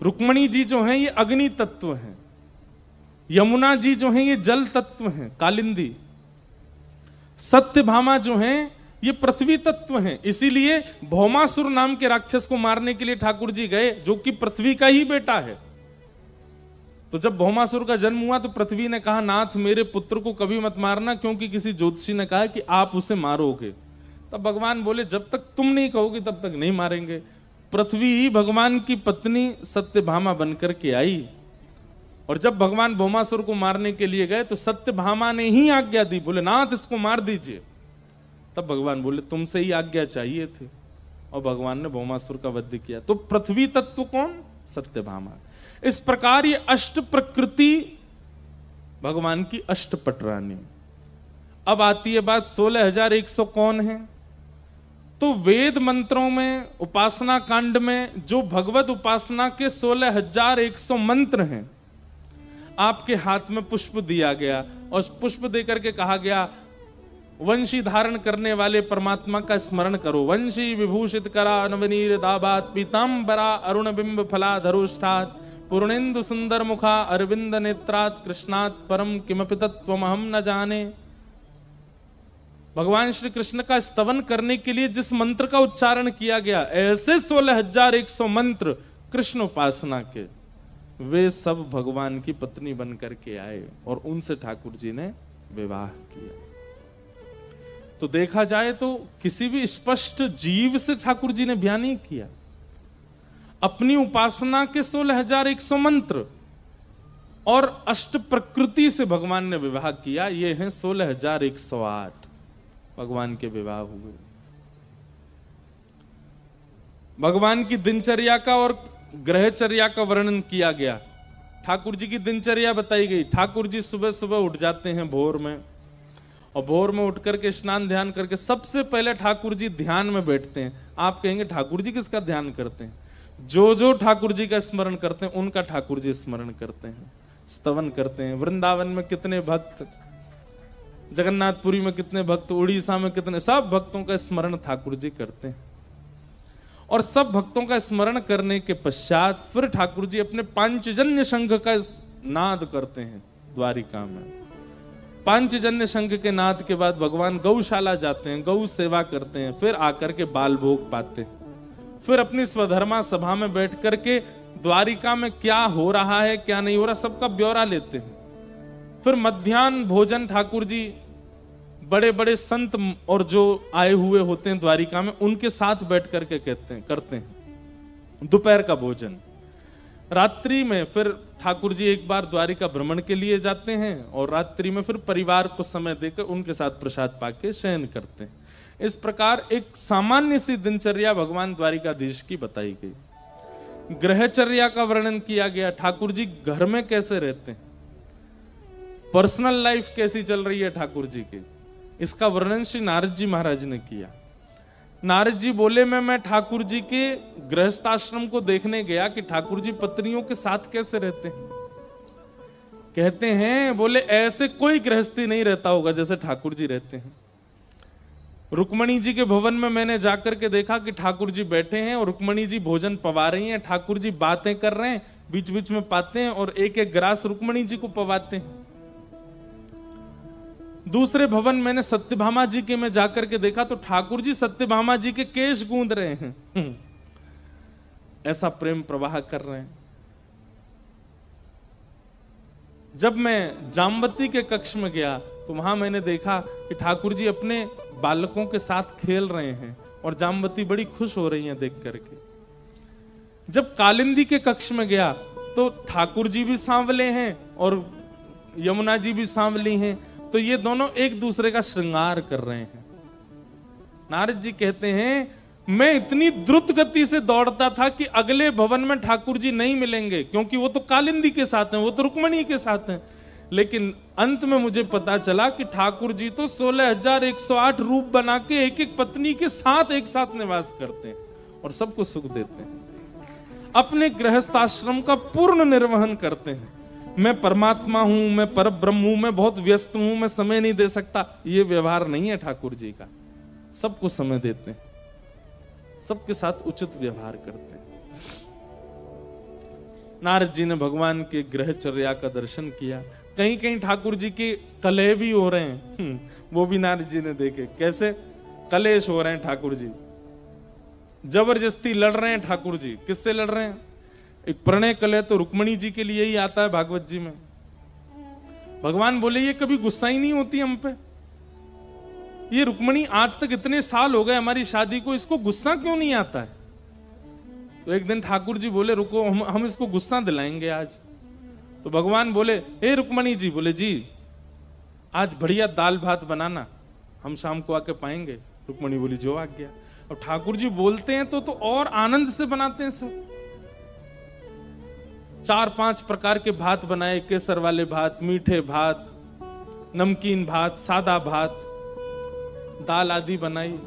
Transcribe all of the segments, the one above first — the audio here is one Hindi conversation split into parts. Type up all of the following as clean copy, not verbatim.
रुक्मणी जी जो हैं ये अग्नि तत्व हैं, यमुना जी जो हैं ये जल तत्व हैं कालिंदी, सत्यभामा जो हैं ये पृथ्वी तत्व हैं। इसीलिए भौमासुर नाम के राक्षस को मारने के लिए ठाकुर जी गए, जो कि पृथ्वी का ही बेटा है। तो जब भौमासुर का जन्म हुआ तो पृथ्वी ने कहा, नाथ मेरे पुत्र को कभी मत मारना, क्योंकि किसी ज्योतिषी ने कहा कि आप उसे मारोगे। तब भगवान बोले, जब तक तुम नहीं कहोगे तब तक नहीं मारेंगे। पृथ्वी ही भगवान की पत्नी सत्यभामा बनकर के आई, और जब भगवान भौमासुर को मारने के लिए गए तो सत्यभामा ने ही आज्ञा दी, बोले नाथ इसको मार दीजिए। तब भगवान बोले तुमसे ही आज्ञा चाहिए थी, और भगवान ने भौमासुर का वध किया। तो पृथ्वी तत्व कौन? सत्यभामा। इस प्रकार ये अष्ट प्रकृति भगवान की अष्टपटरानी। अब आती है बात 16,100 कौन है? तो वेद मंत्रों में, उपासना कांड में जो भगवत उपासना के 16,100 मंत्र हैं, आपके हाथ में पुष्प दिया गया, और पुष्प देकर के कहा गया वंशी धारण करने वाले परमात्मा का स्मरण करो। वंशी विभूषित करा नवनीर दाबात पीतांबरा अरुण बिंब फला धरुष्ठात पूर्णेन्दु सुंदर मुखा अरविंद नेत्रात कृष्णात परम किमपि तत्त्वमहं न जाने। भगवान श्री कृष्ण का स्तवन करने के लिए जिस मंत्र का उच्चारण किया गया, ऐसे 16,100 मंत्र कृष्ण उपासना के, वे सब भगवान की पत्नी बन करके आए और उनसे ठाकुर जी ने विवाह किया। तो देखा जाए तो किसी भी स्पष्ट जीव से ठाकुर जी ने ब्याह नहीं किया। अपनी उपासना के 16,100 मंत्र और अष्ट प्रकृति से भगवान ने विवाह किया। ये हैं 16,108 भगवान के विवाह हुए। भगवान की दिनचर्या का और ग्रहचर्या का वर्णन किया गया। ठाकुर जी की दिनचर्या बताई गई। ठाकुर जी सुबह सुबह उठ जाते हैं भोर में, और भोर में उठ करके स्नान ध्यान करके सबसे पहले ठाकुर जी ध्यान में बैठते हैं। आप कहेंगे ठाकुर जी किसका ध्यान करते हैं? जो जो ठाकुर जी का स्मरण करते हैं उनका ठाकुर जी स्मरण करते हैं, स्तवन करते हैं। वृंदावन में कितने भक्त, जगन्नाथपुरी में कितने भक्त, उड़ीसा में कितने, सब भक्तों का स्मरण ठाकुर जी करते हैं। और सब भक्तों का स्मरण करने के पश्चात फिर ठाकुर जी अपने पांचजन्य शंख का नाद करते हैं द्वारिका में। पांचजन्य शंख के नाद के बाद भगवान गौशाला जाते हैं, गौ सेवा करते हैं, फिर आकर के बाल भोग पाते हैं। फिर अपनी स्वधर्मा सभा में बैठ करके द्वारिका में क्या हो रहा है क्या नहीं हो रहा सबका ब्यौरा लेते हैं। फिर मध्याह्न भोजन ठाकुर जी बड़े बड़े संत और जो आए हुए होते हैं द्वारिका में उनके साथ बैठ करके करते हैं दोपहर का भोजन। रात्रि में फिर ठाकुर जी एक बार द्वारिका भ्रमण के लिए जाते हैं और रात्रि में फिर परिवार को समय देकर उनके साथ प्रसाद पाके शयन करते हैं। इस प्रकार एक सामान्य सी दिनचर्या भगवान द्वारिकाधीश की बताई गई। ग्रहचर्या का वर्णन किया गया। ठाकुर जी घर में कैसे रहते हैं, पर्सनल लाइफ कैसी चल रही है ठाकुर जी की, इसका वर्णन श्री नारद जी महाराज ने किया। नारद जी बोले मैं ठाकुर जी के गृहस्थाश्रम को देखने गया कि ठाकुर जी पत्नियों के साथ कैसे रहते हैं। कहते हैं बोले ऐसे कोई गृहस्थी नहीं रहता होगा जैसे ठाकुर जी रहते हैं। रुक्मणी जी के भवन में मैंने जाकर के देखा कि ठाकुर जी बैठे हैं और रुक्मणी जी भोजन पवा रही हैं, ठाकुर जी बातें कर रहे हैं, बीच बीच में पाते हैं और एक एक ग्रास रुक्मणी जी को पवाते हैं। दूसरे भवन मैंने सत्यभामा जी के में जाकर के देखा तो ठाकुर जी सत्यभामा जी के केश गूंद रहे हैं, ऐसा प्रेम प्रवाह कर रहे हैं। जब मैं जामवती के कक्ष में गया तो वहां मैंने देखा कि ठाकुर जी अपने बालकों के साथ खेल रहे हैं और जामवती बड़ी खुश हो रही हैं देख करके। जब कालिंदी के कक्ष में गया तो ठाकुर जी भी सांवले हैं और यमुना जी भी सांवली हैं, तो ये दोनों एक दूसरे का श्रृंगार कर रहे हैं। नारद जी कहते हैं मैं इतनी द्रुत गति से दौड़ता था कि अगले भवन में ठाकुर जी नहीं मिलेंगे, क्योंकि वो तो कालिंदी के साथ हैं, वो तो रुक्मणी के साथ हैं। लेकिन अंत में मुझे पता चला कि ठाकुर जी तो 16,108 रूप बना के एक एक पत्नी के साथ एक साथ निवास करते हैं और सबको सुख देते हैं, अपने गृहस्थाश्रम का पूर्ण निर्वहन करते हैं। मैं परमात्मा हूं, मैं परब्रह्म हूं, मैं बहुत व्यस्त हूं, मैं समय नहीं दे सकता, ये व्यवहार नहीं है ठाकुर जी का। सबको समय देते हैं, सबके साथ उचित व्यवहार करते हैं। नारद जी ने भगवान के ग्रहचर्या का दर्शन किया। कहीं कहीं ठाकुर जी के कलह भी हो रहे हैं, वो भी नारद जी ने देखे। कैसे कलेश हो रहे हैं ठाकुर जी, जबरदस्ती लड़ रहे हैं ठाकुर जी। किससे लड़ रहे हैं? एक प्रणय कलह तो रुक्मणी जी के लिए ही आता है भागवत जी में। भगवान बोले ये कभी गुस्सा ही नहीं होती हम पे, ये रुक्मणी आज तक इतने साल हो गए हमारी शादी को, इसको गुस्सा क्यों नहीं आता है? तो एक दिन ठाकुर जी बोले रुको, हम इसको गुस्सा दिलाएंगे आज। तो भगवान बोले हे रुक्मणी जी, बोले जी आज बढ़िया दाल भात बनाना, हम शाम को आके पाएंगे। रुक्मणी बोली जो आ गया। और ठाकुर जी बोलते हैं तो और आनंद से बनाते हैं सब। 4-5 प्रकार के भात बनाए, केसर वाले भात, मीठे भात, नमकीन भात, सादा भात, दाल आदि बनाई।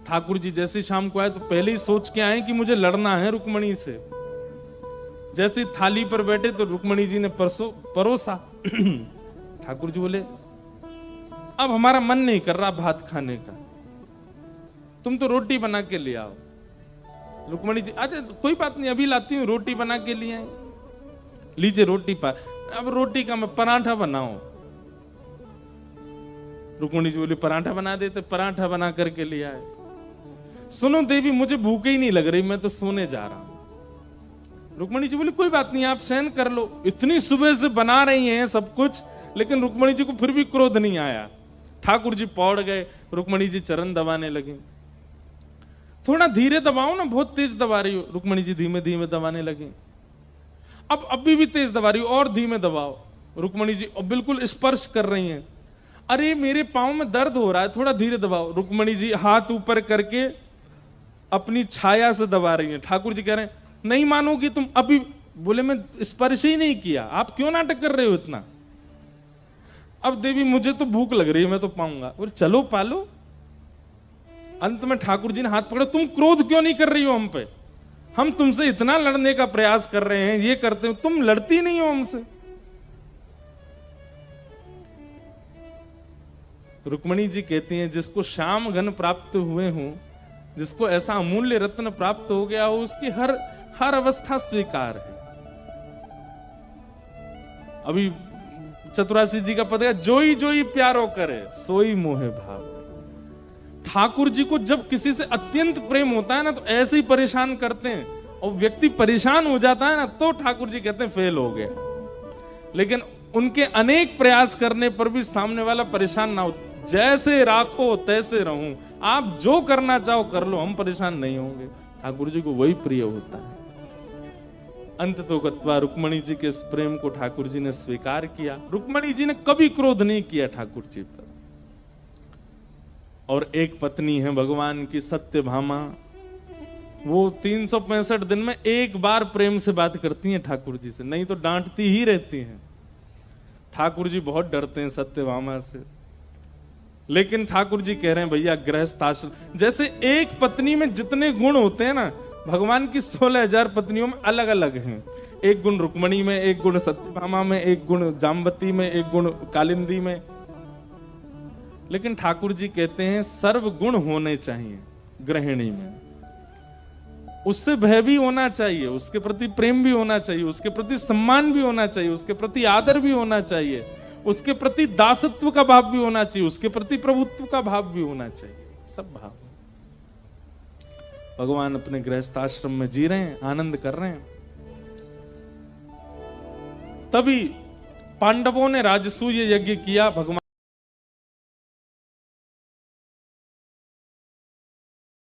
ठाकुर जी जैसे शाम को आए तो पहले ही सोच के आए कि मुझे लड़ना है रुक्मणी से। जैसे थाली पर बैठे तो रुक्मणी जी ने परोसा। ठाकुर जी बोले अब हमारा मन नहीं कर रहा भात खाने का, तुम तो रोटी बना के ले आओ। रुक्मणी जी अच्छा कोई बात नहीं, अभी लाती हूँ, रोटी बना के लिए आई। लीजिए रोटी पर, अब रोटी का मैं पराठा बनाऊं। रुक्मणी जी बोली पराठा बना देते, पराठा बना करके ले आए। सुनो देवी मुझे भूख ही नहीं लग रही, मैं तो सोने जा रहा हूं। रुक्मणी जी बोली कोई बात नहीं, आप सहन कर लो। इतनी सुबह से बना रही हैं सब कुछ, लेकिन रुक्मणी जी को फिर भी क्रोध नहीं आया। ठाकुर जी पौड़ गए, रुक्मणी जी चरण दबाने लगी। थोड़ा धीरे दबाओ ना, बहुत तेज दबा रही हो। रुक्मणी जी धीमे धीमे दबाने लगी। अब अभी भी तेज दबा रही हो, और धीमे दबाओ। रुक्मणी जी बिल्कुल स्पर्श कर रही हैं। अरे मेरे पांव में दर्द हो रहा है, थोड़ा धीरे दबाओ। रुक्मणी जी हाथ ऊपर करके अपनी छाया से दबा रही हैं। ठाकुर जी कह रहे हैं नहीं मानोगी तुम अभी। बोले मैं स्पर्श ही नहीं किया, आप क्यों नाटक कर रहे हो इतना? अब देवी मुझे तो भूख लग रही है, मैं तो पाऊंगा। बोले चलो पालो। अंत में ठाकुर जी ने हाथ पकड़ा, तुम क्रोध क्यों नहीं कर रही हो हम पे? हम तुमसे इतना लड़ने का प्रयास कर रहे हैं, ये करते हो, तुम लड़ती नहीं हो हमसे। रुक्मणी जी कहती हैं जिसको श्याम घन प्राप्त हुए हों, जिसको ऐसा अमूल्य रत्न प्राप्त हो गया हो, उसकी हर अवस्था स्वीकार है। अभी चतुरासी जी का पद है, जोई जोई प्यारो करे सोई मोहे भाव। ठाकुर जी को जब किसी से अत्यंत प्रेम होता है ना तो ऐसे ही परेशान करते हैं, और व्यक्ति परेशान हो जाता है ना तो ठाकुर जी कहते हैं फेल हो गया। लेकिन उनके अनेक प्रयास करने पर भी सामने वाला परेशान ना हो। जैसे राखो तैसे रहूं, आप जो करना चाहो कर लो, हम परेशान नहीं होंगे। ठाकुर जी को वही प्रिय होता है। अंत तो गत्वा रुक्मणी जी के इस प्रेम को ठाकुर जी ने स्वीकार किया। रुक्मणी जी ने कभी क्रोध नहीं किया ठाकुर जी पर। और एक पत्नी है भगवान की सत्यभामा, वो 365 दिन में एक बार प्रेम से बात करती हैं ठाकुर जी से, नहीं तो डांटती ही रहती हैं। ठाकुर जी बहुत डरते हैं सत्यभामा से। लेकिन ठाकुर जी कह रहे हैं भैया गृहस्थ आश्रम, जैसे एक पत्नी में जितने गुण होते हैं ना, भगवान की 16,000 पत्नियों में अलग अलग हैं। एक गुण रुक्मणी में, एक गुण सत्यभामा में, एक गुण जाम्बती में, एक गुण कालिंदी में। लेकिन ठाकुर जी कहते हैं सर्व गुण होने चाहिए गृहिणी में। उससे भय भी होना चाहिए, उसके प्रति प्रेम भी होना चाहिए, उसके प्रति सम्मान भी होना चाहिए, उसके प्रति आदर भी होना चाहिए, उसके प्रति दासत्व का भाव भी होना चाहिए, उसके प्रति प्रभुत्व का भाव भी होना चाहिए। सब भाव भगवान अपने गृहस्थाश्रम में जी रहे हैं, आनंद कर रहे हैं। तभी पांडवों ने राजसूय यज्ञ किया। भगवान